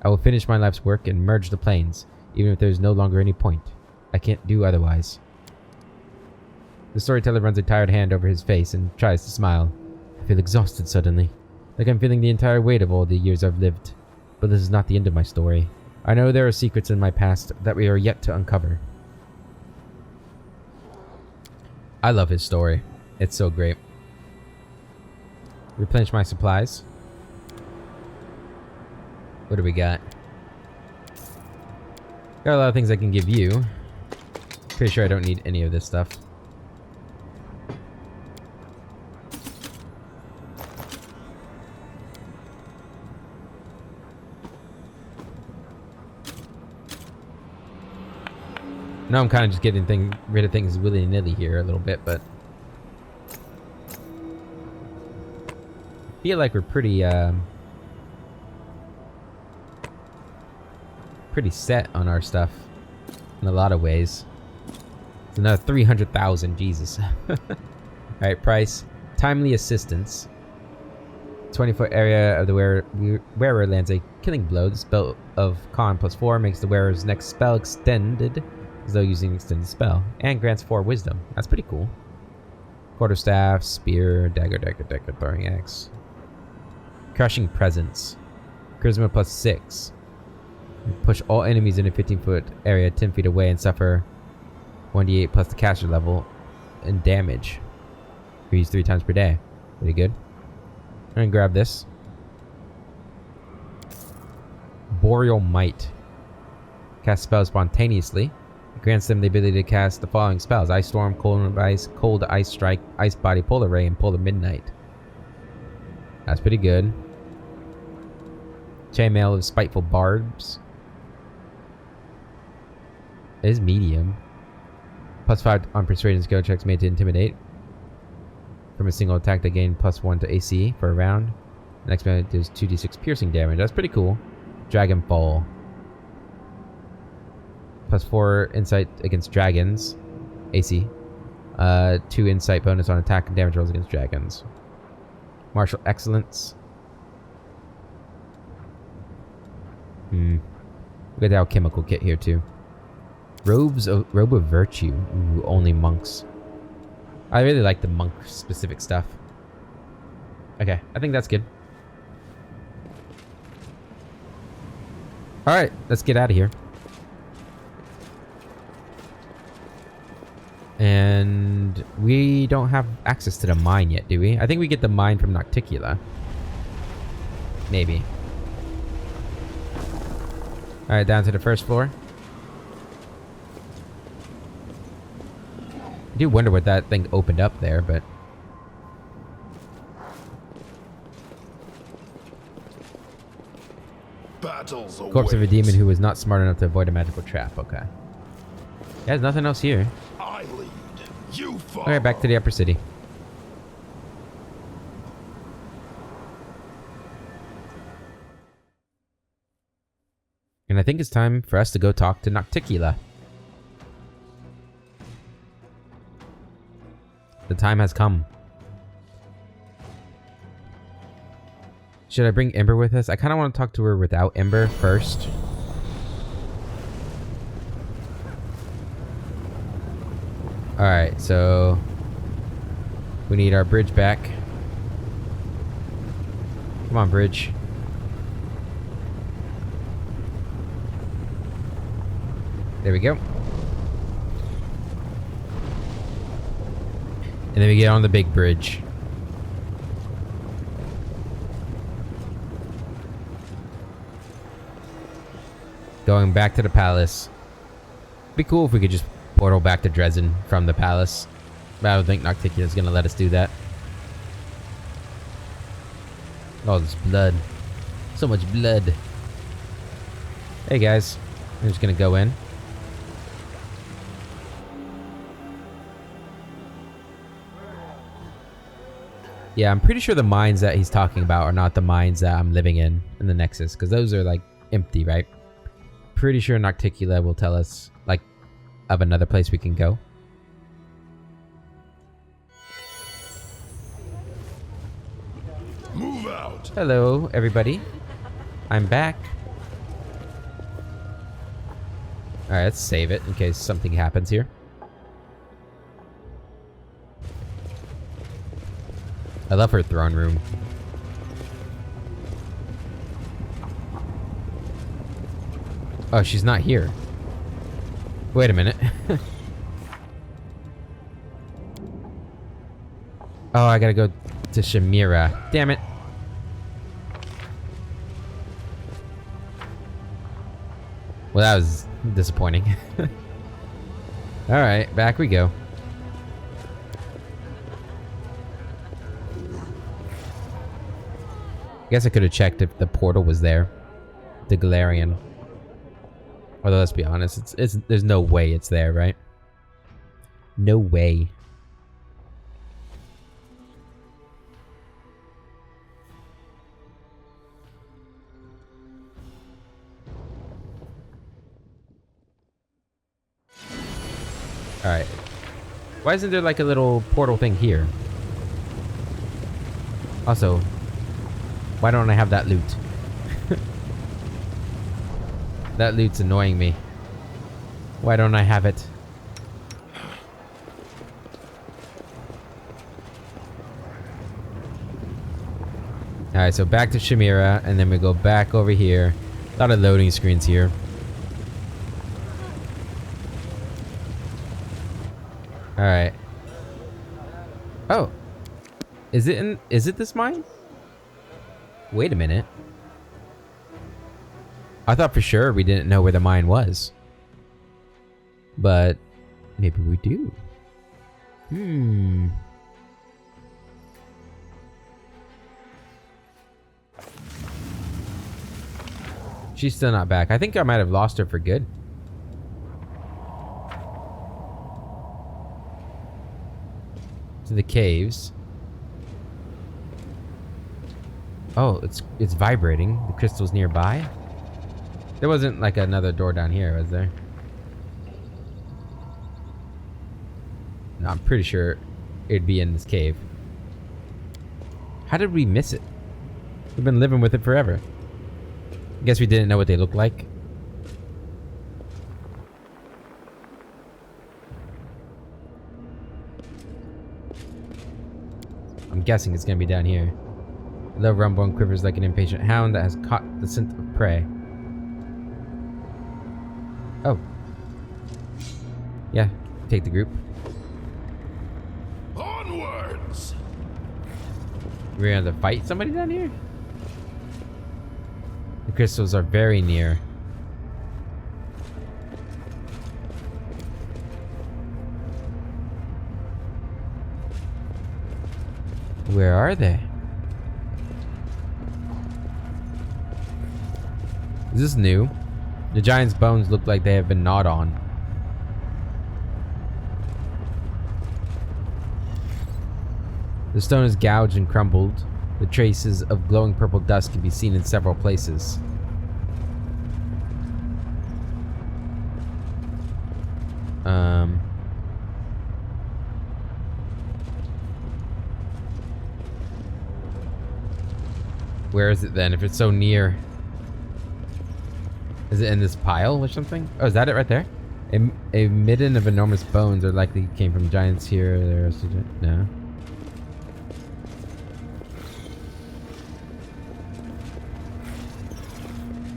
I will finish my life's work and merge the planes, even if there is no longer any point. I can't do otherwise. The storyteller runs a tired hand over his face and tries to smile. I feel exhausted suddenly, like I'm feeling the entire weight of all the years I've lived. But this is not the end of my story. I know there are secrets in my past that we are yet to uncover. I love his story. It's so great. Replenish my supplies. What do we got? Got a lot of things I can give you. Pretty sure I don't need any of this stuff. Now I'm kind of just getting rid of things willy-nilly here a little bit, but I feel like we're pretty set on our stuff in a lot of ways. It's another 300,000, Jesus. Alright, price. Timely assistance. 20-foot area of the wearer lands a killing blow. The spell of con +4 makes the wearer's next spell extended as though using an extended spell, and grants 4 wisdom. That's pretty cool. Quarterstaff, spear, dagger, throwing axe. Crushing presence. Charisma +6. Push all enemies in a 15-foot area 10 feet away and suffer 1d8 plus the caster level and damage. Use 3 times per day. Pretty good. I'm gonna grab this. Boreal Might. Cast spells spontaneously. It grants them the ability to cast the following spells: Ice Storm, Cold Ice Strike, Ice Body, Polar Ray, and Polar Midnight. That's pretty good. Chainmail of Spiteful Barbs. It is medium. +5 on persuasion skill checks made to intimidate. From a single attack, they gain +1 to AC for a round. Next minute does 2d6 piercing damage. That's pretty cool. Dragonfall. +4 insight against dragons. AC. 2 insight bonus on attack and damage rolls against dragons. Martial Excellence. Look at the alchemical kit here too. Robe of Virtue. Ooh, only monks. I really like the monk specific stuff. Okay, I think that's good. Alright, let's get out of here. And we don't have access to the mine yet, do we? I think we get the mine from Nocticula. Maybe. Alright, down to the first floor. I do wonder what that thing opened up there, but... Battles Corpse of a await. demon who was not smart enough to avoid a magical trap. Okay. Yeah, there's nothing else here. I lead. You follow. Alright, back to the upper city. And I think it's time for us to go talk to Nocticula. The time has come. Should I bring Ember with us? I kind of want to talk to her without Ember first. Alright, so... we need our bridge back. Come on, bridge. There we go. And then we get on the big bridge. Going back to the palace. Be cool if we could just portal back to Dresden from the palace. But I don't think Nocticula is going to let us do that. All this blood. So much blood. Hey guys. I'm just going to go in. Yeah, I'm pretty sure the mines that he's talking about are not the mines that I'm living in the Nexus. Because those are like empty, right? Pretty sure Nocticula will tell us like of another place we can go. Move out. Hello, everybody. I'm back. Alright, let's save it in case something happens here. I love her throne room. Oh, she's not here. Wait a minute. Oh, I gotta go to Shamira. Damn it. Well, that was disappointing. Alright, back we go. Guess I could have checked if the portal was there. The Galarian. Although, let's be honest, there's no way it's there, right? No way. Alright. Why isn't there like a little portal thing here? Also, why don't I have that loot? That loot's annoying me. Why don't I have it? Alright, so back to Chimera, and then we go back over here. A lot of loading screens here. Alright. Oh. Is it this mine? Wait a minute. I thought for sure we didn't know where the mine was. But maybe we do. She's still not back. I think I might have lost her for good. To the caves. Oh, it's vibrating. The crystal's nearby. There wasn't like another door down here, was there? No, I'm pretty sure it'd be in this cave. How did we miss it? We've been living with it forever. I guess we didn't know what they looked like. I'm guessing it's gonna be down here. The low rumble and quivers like an impatient hound that has caught the scent of prey. Oh. Yeah, take the group. Onwards! We're gonna fight somebody down here? The crystals are very near. Where are they? Is this new? The giant's bones look like they have been gnawed on. The stone is gouged and crumbled. The traces of glowing purple dust can be seen in several places. Where is it then, if it's so near? Is it in this pile or something? Oh, is that it right there? A midden of enormous bones are likely came from giants here or there. No.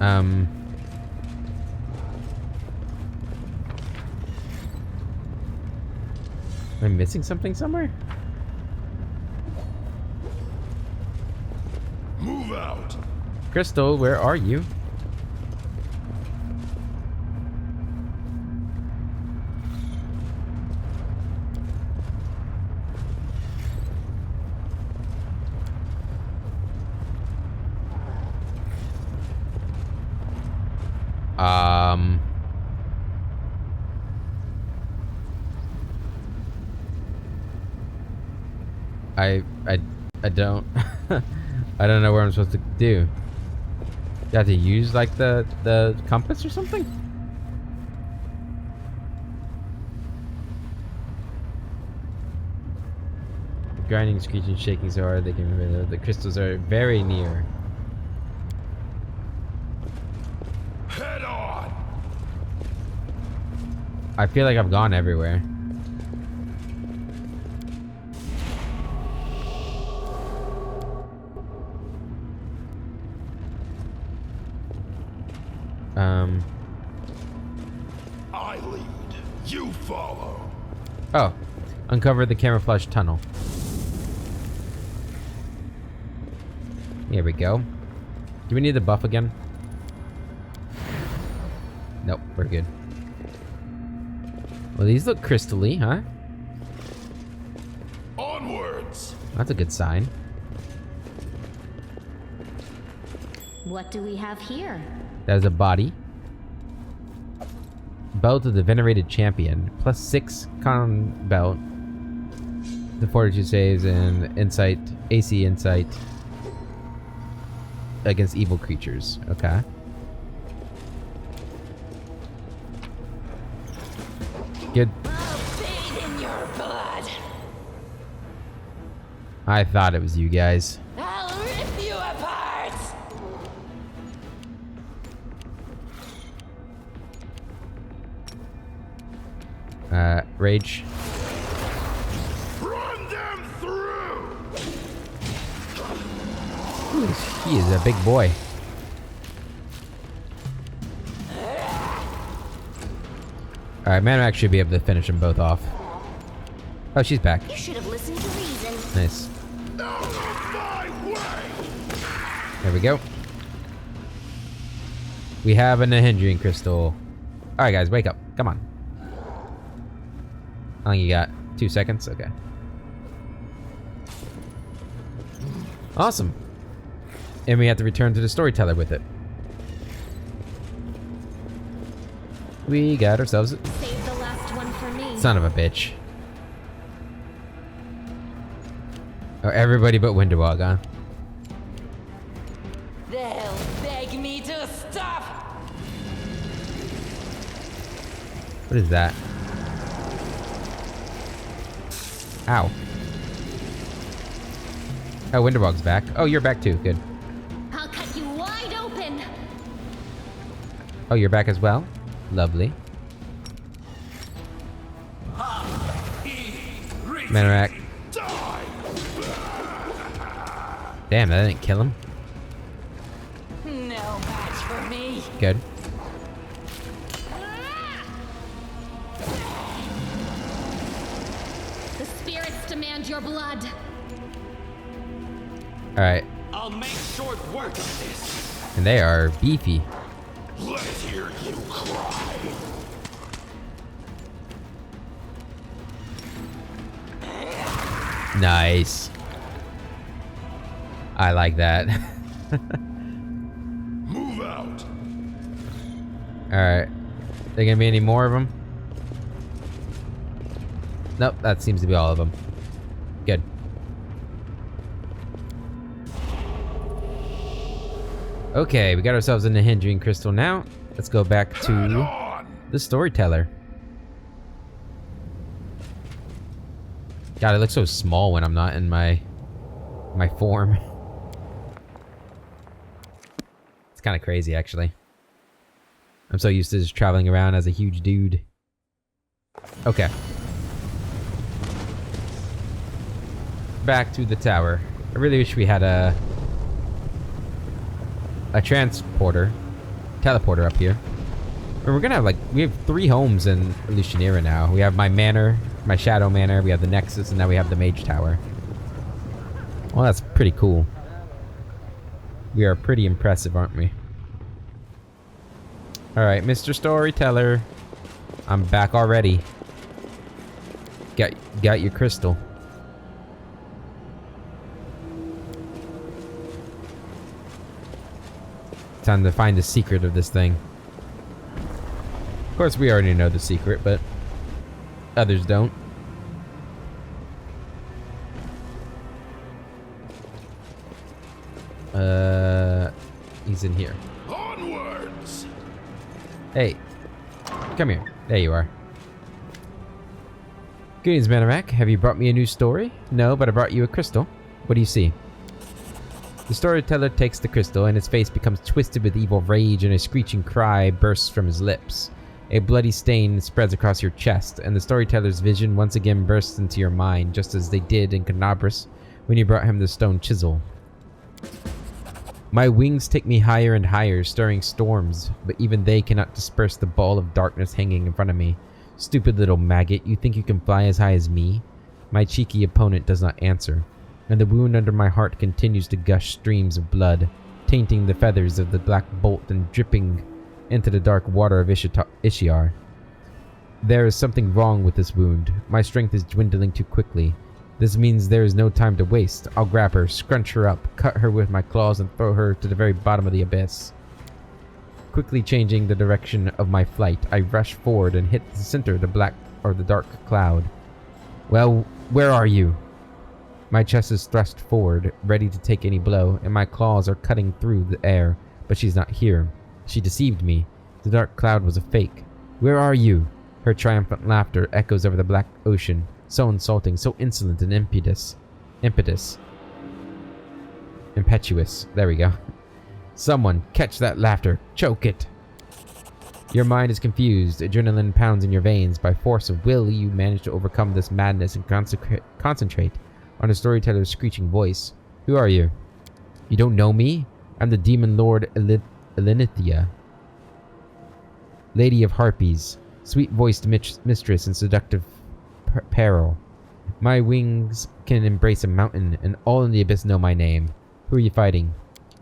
Am I missing something somewhere? Move out! Crystal, where are you? I don't I don't know what I'm supposed to do. You have to use like the compass or something? Grinding, screeching, shaking so hard they can. The crystals are very near. Head on! I feel like I've gone everywhere. I lead, you follow. Oh, uncover the camouflage tunnel. Here we go. Do we need the buff again? Nope, we're good. Well, these look crystally, huh? Onwards! That's a good sign. What do we have here? That is a body. Belt of the Venerated Champion. +6 con belt. The fortitude saves and insight, AC insight against evil creatures. Okay. Good. I'll bathe in your blood. I thought it was you guys. I'll rip you apart. Rage. Run them through! He is a big boy. Alright, Manrack should be able to finish them both off. Oh, she's back. You should have listened to reason. Nice. Out of my way! There we go. We have a Nahindrian crystal. Alright, guys, wake up. Come on. How long you got? 2 seconds? Okay. Awesome. And we have to return to the storyteller with it. We got ourselves a Save the last one for me. son of a bitch. Oh, everybody but Winterwalk, huh? They'll beg me to stop. What is that? Ow. Oh, Winterwalk's back. Oh, you're back too. Good. I'll cut you wide open. Oh, you're back as well? Lovely. Manorak. Damn, that didn't kill him. No match for me. Good. The spirits demand your blood. Alright. I'll make short work of this. And they are beefy. Let's hear you cry. Nice. I like that. Move out. Alright. There gonna be any more of them? Nope, that seems to be all of them. Good. Okay, we got ourselves a Nahindrian crystal now. Let's go back Head to on. the storyteller. God, it looks so small when I'm not in my form. It's kind of crazy, actually. I'm so used to just traveling around as a huge dude. Okay. Back to the tower. I really wish we had a teleporter up here. And we're gonna have we have 3 homes in Lucianera now. We have my manor, my shadow manor, we have the Nexus, and now we have the Mage Tower. Well, that's pretty cool. We are pretty impressive, aren't we? Alright, Mr. Storyteller. I'm back already. Got your crystal. Time to find the secret of this thing. Of course, we already know the secret, but others don't. He's in here. Onwards. Hey, come here. There you are. Greetings, Manorak. Have you brought me a new story? No, but I brought you a crystal. What do you see? The storyteller takes the crystal, and his face becomes twisted with evil rage, and a screeching cry bursts from his lips. A bloody stain spreads across your chest, and the storyteller's vision once again bursts into your mind, just as they did in Canabras when you brought him the stone chisel. My wings take me higher and higher, stirring storms, but even they cannot disperse the ball of darkness hanging in front of me. Stupid little maggot, you think you can fly as high as me? My cheeky opponent does not answer, and the wound under my heart continues to gush streams of blood, tainting the feathers of the black bolt and dripping into the dark water of Ishiar. There is something wrong with this wound. My strength is dwindling too quickly. This means there is no time to waste. I'll grab her, scrunch her up, cut her with my claws, and throw her to the very bottom of the abyss. Quickly changing the direction of my flight, I rush forward and hit the center of the dark cloud. Well, where are you? My chest is thrust forward, ready to take any blow, and my claws are cutting through the air, but she's not here. She deceived me. The dark cloud was a fake. Where are you? Her triumphant laughter echoes over the black ocean. So insulting, so insolent and impetuous. There we go. Someone, catch that laughter. Choke it. Your mind is confused. Adrenaline pounds in your veins. By force of will, you manage to overcome this madness and concentrate on the storyteller's screeching voice. Who are you? You don't know me? I'm the demon lord Elenithia, Lady of Harpies, sweet-voiced mistress in seductive peril. My wings can embrace a mountain, and all in the abyss know my name. Who are you fighting?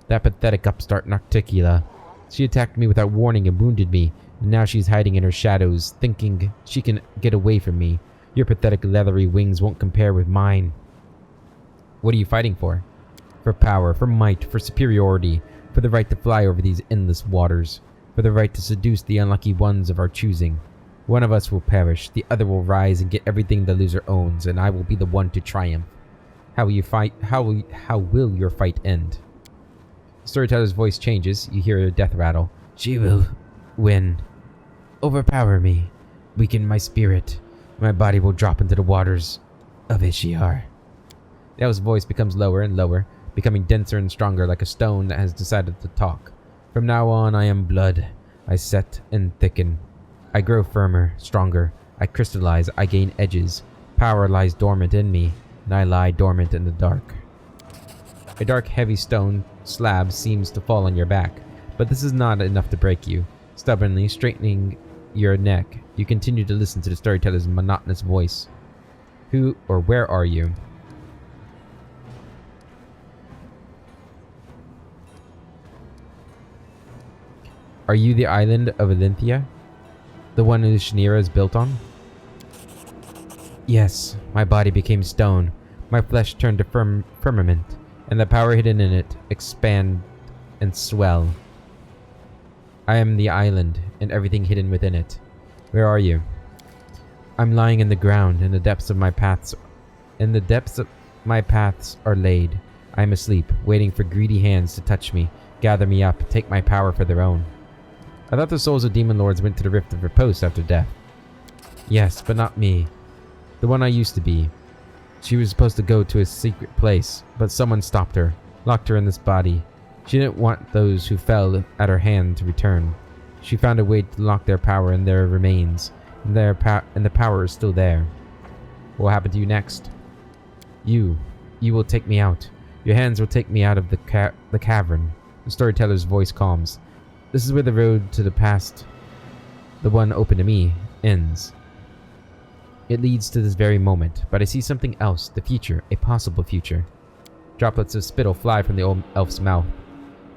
That pathetic upstart Nocticula. She attacked me without warning and wounded me, and now she's hiding in her shadows, thinking she can get away from me. Your pathetic leathery wings won't compare with mine. What are you fighting for? For power, for might, for superiority, for the right to fly over these endless waters, for the right to seduce the unlucky ones of our choosing. One of us will perish, the other will rise and get everything the loser owns, and I will be the one to triumph. How will you fight? How will your fight end? The storyteller's voice changes. You hear a death rattle. She will win. Overpower me. Weaken my spirit. My body will drop into the waters of Ishiar. The elf's voice becomes lower and lower, becoming denser and stronger like a stone that has decided to talk. From now on, I am blood. I set and thicken. I grow firmer, stronger. I crystallize. I gain edges. Power lies dormant in me, and I lie dormant in the dark. A dark, heavy stone slab seems to fall on your back, but this is not enough to break you. Stubbornly straightening your neck, you continue to listen to the storyteller's monotonous voice. Who or where are you? Are you the island of Elenithia? The one Shinira is built on? Yes, my body became stone. My flesh turned to firmament, and the power hidden in it expand and swell. I am the island, and everything hidden within it. Where are you? I'm lying in the ground, in the depths of my paths. In the depths of my paths are laid. I am asleep, waiting for greedy hands to touch me, gather me up, take my power for their own. I thought the souls of demon lords went to the Rift of Repose after death. Yes, but not me. The one I used to be. She was supposed to go to a secret place, but someone stopped her, locked her in this body. She didn't want those who fell at her hand to return. She found a way to lock their power in their remains, and the power is still there. What will happen to you next? You will take me out. Your hands will take me out of the cavern. The storyteller's voice calms. This is where the road to the past, the one open to me, ends. It leads to this very moment, but I see something else, the future, a possible future. Droplets of spittle fly from the old elf's mouth.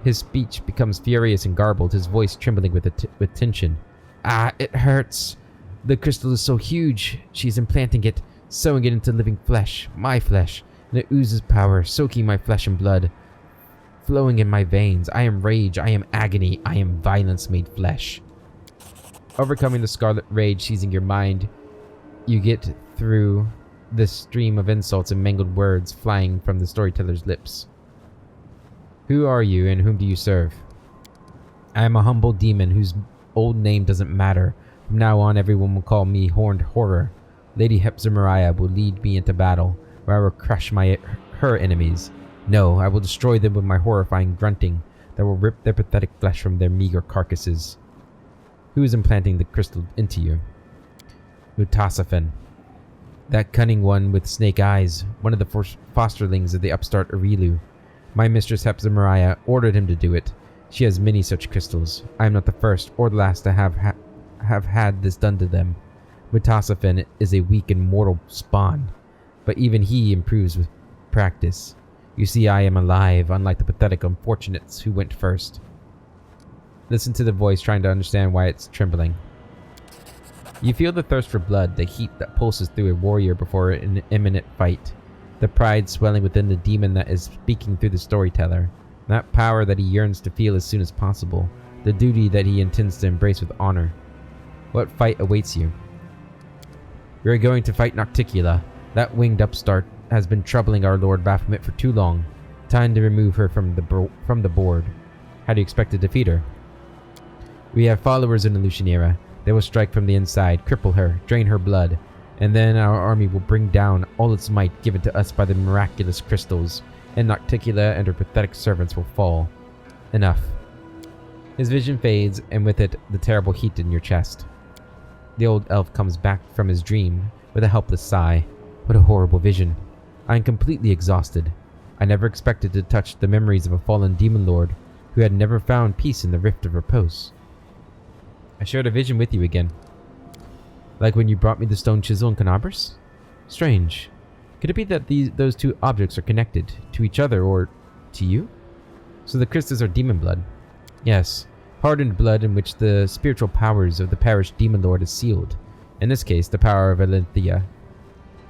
His speech becomes furious and garbled, his voice trembling with tension. Ah, it hurts. The crystal is so huge. She's implanting it, sewing it into living flesh, my flesh, and it oozes power, soaking my flesh and blood, flowing in my veins. I am rage, I am agony, I am violence made flesh. Overcoming the scarlet rage seizing your mind, you get through this stream of insults and mangled words flying from the storyteller's lips. Who are you and whom do you serve? I am a humble demon whose old name doesn't matter. From now on, everyone will call me Horned Horror. Lady Hepzibah will lead me into battle, where I will crush her enemies. No, I will destroy them with my horrifying grunting that will rip their pathetic flesh from their meager carcasses. Who is implanting the crystal into you? Mutasafen. That cunning one with snake eyes, one of the fosterlings of the upstart Arilu. My mistress Hepzibah ordered him to do it. She has many such crystals. I am not the first or the last to have had this done to them. Mutasafen is a weak and mortal spawn, but even he improves with practice. You see, I am alive, unlike the pathetic unfortunates who went first. Listen to the voice, trying to understand why it's trembling. You feel the thirst for blood, the heat that pulses through a warrior before an imminent fight. The pride swelling within the demon that is speaking through the storyteller. That power that he yearns to feel as soon as possible. The duty that he intends to embrace with honor. What fight awaits you? We are going to fight Nocticula. That winged upstart has been troubling our Lord Baphomet for too long. Time to remove her from the board. How do you expect to defeat her? We have followers in the Lucianera. They will strike from the inside, cripple her, drain her blood, and then our army will bring down all its might given to us by the miraculous crystals, and Nocticula and her pathetic servants will fall. Enough. His vision fades, and with it, the terrible heat in your chest. The old elf comes back from his dream with a helpless sigh. What a horrible vision. I am completely exhausted. I never expected to touch the memories of a fallen demon lord who had never found peace in the Rift of Repose. I shared a vision with you again. Like when you brought me the stone chisel in Canabras? Strange. Could it be that those two objects are connected to each other or to you? So the crystals are demon blood. Yes, hardened blood in which the spiritual powers of the perished demon lord is sealed. In this case, the power of Alinthia,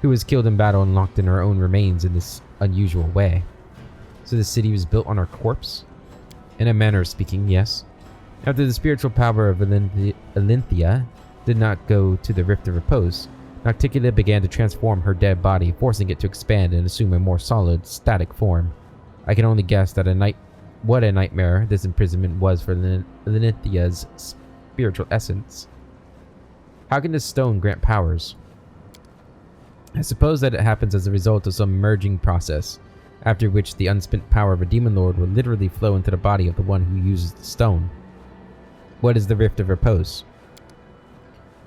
who was killed in battle and locked in her own remains in this unusual way. So the city was built on her corpse? In a manner of speaking, yes. After the spiritual power of Alinthia did not go to the Rift of Repose, Nocticula began to transform her dead body, forcing it to expand and assume a more solid, static form. I can only guess that what a nightmare this imprisonment was for Alinthia's spiritual essence. How can this stone grant powers? I suppose that it happens as a result of some merging process, after which the unspent power of a demon lord will literally flow into the body of the one who uses the stone. What is the Rift of Repose?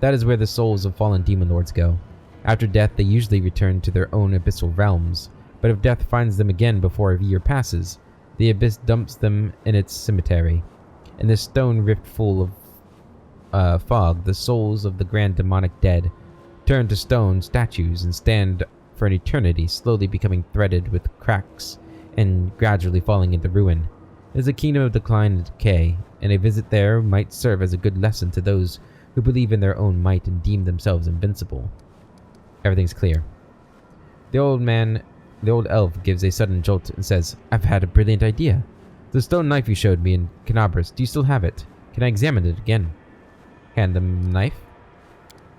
That is where the souls of fallen demon lords go. After death, they usually return to their own abyssal realms, but if death finds them again before a year passes, the abyss dumps them in its cemetery. In this stone rift full of fog, the souls of the grand demonic dead turn to stone statues and stand for an eternity, slowly becoming threaded with cracks and gradually falling into ruin. It is a kingdom of decline and decay, and a visit there might serve as a good lesson to those who believe in their own might and deem themselves invincible. Everything's clear. The old elf gives a sudden jolt and says, I've had a brilliant idea. The stone knife you showed me in Canabras, do you still have it? Can I examine it again? Hand him the knife.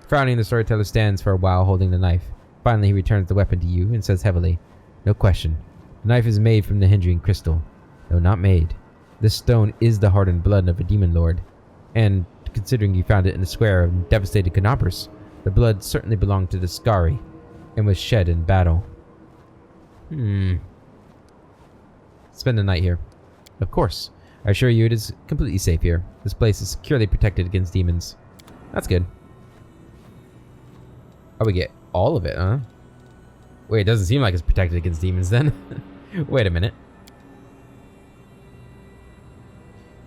Frowning, the storyteller stands for a while holding the knife. Finally, he returns the weapon to you and says heavily, No question. The knife is made from the hindering crystal. No, not made. This stone is the hardened blood of a demon lord, and considering you found it in the square of devastated Canabras, the blood certainly belonged to the Skari, and was shed in battle. Spend the night here. Of course. I assure you it is completely safe here. This place is securely protected against demons. That's good. Oh, we get all of it, huh? Wait, it doesn't seem like it's protected against demons then. Wait a minute.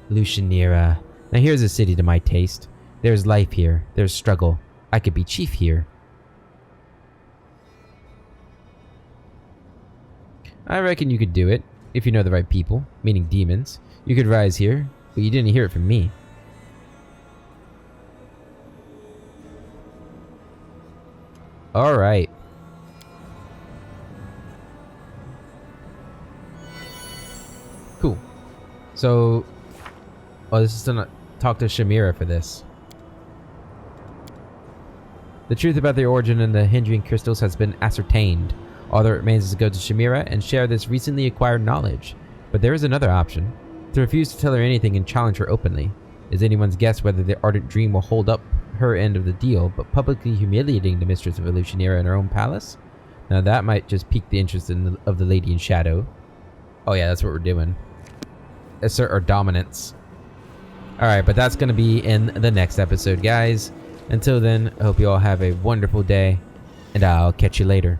Lucianera. Now here's a city to my taste. There's life here. There's struggle. I could be chief here. I reckon you could do it, if you know the right people, meaning demons. You could rise here, but you didn't hear it from me. Alright. Cool. So, this is to talk to Shamira for this. The truth about the origin and the hindering crystals has been ascertained. All that remains is to go to Shamira and share this recently acquired knowledge. But there is another option. To refuse to tell her anything and challenge her openly. Is anyone's guess whether the Ardent Dream will hold up her end of the deal, but publicly humiliating the mistress of Lucianera in her own palace? Now that might just pique the interest of the Lady in Shadow. Oh yeah, that's what we're doing. Assert our dominance. Alright, but that's going to be in the next episode, guys. Until then, I hope you all have a wonderful day, and I'll catch you later.